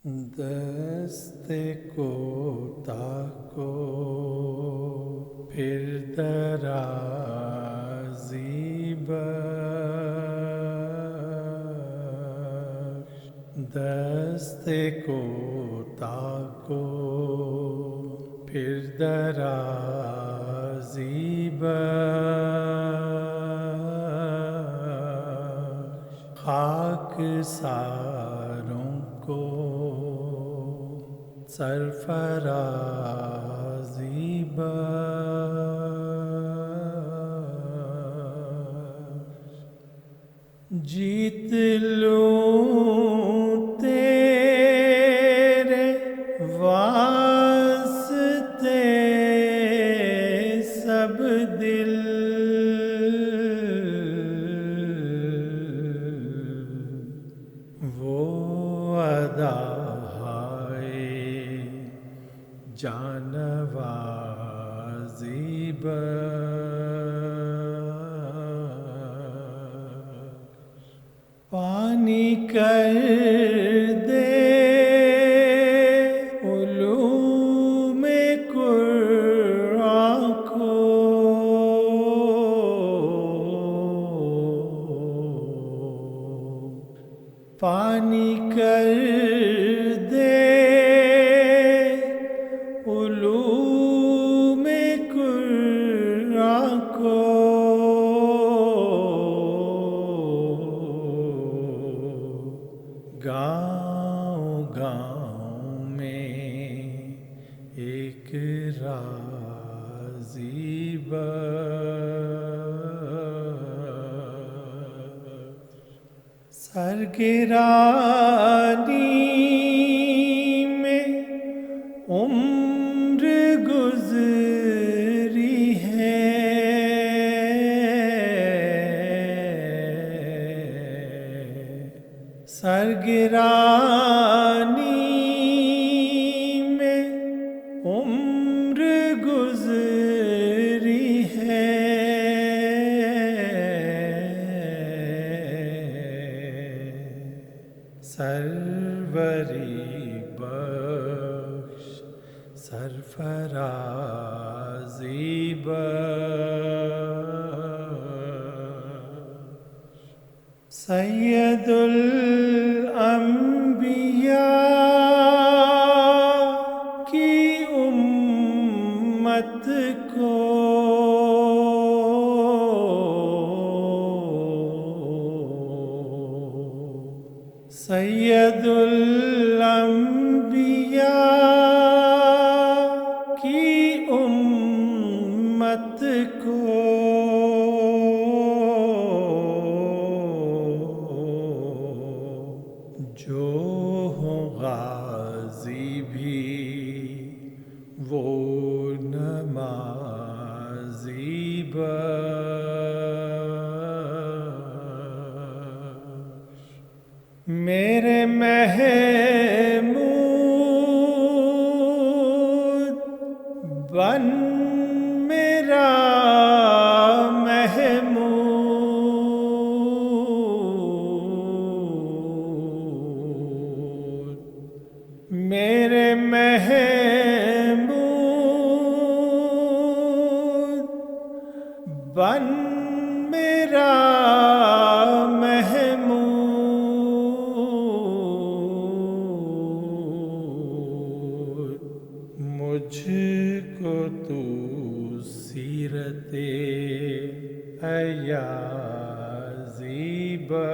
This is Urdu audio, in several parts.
دست کوتاہ کو پھر درازی بخش، دست کوتاہ کو پھر درازی بخش، خاک ساروں کو سرفرازی بخش، جیت لوں تیرے واسطے سب دل، وہ ادا جانوازی بخش، پانی کر دے علوم قرآن کو، پانی کر دے علوم قرآن کو، گاؤں گاؤں میں ایک رازی بخش، سرگرانی میں عمر گزری ہے، سرگرانی میں عمر گزری ہے، سروری بخش سرفرازی بخش، سید الانبیاء کی امت کو سید الانبیاء کی امت کو جو ہوں غازی بھی وہ نمازی بخش، میرے محمود بن میرا محمود، میرے محمود بن میرا محمود، مجھ کو تو سیرت ایازی بخش،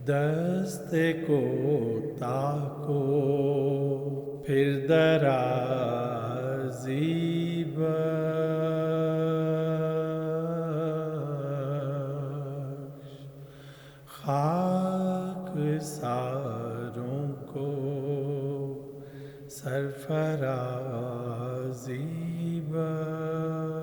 دست کوتاہ کو پھر درازی بخش، خاک ساروں کو سرفرازی بخش۔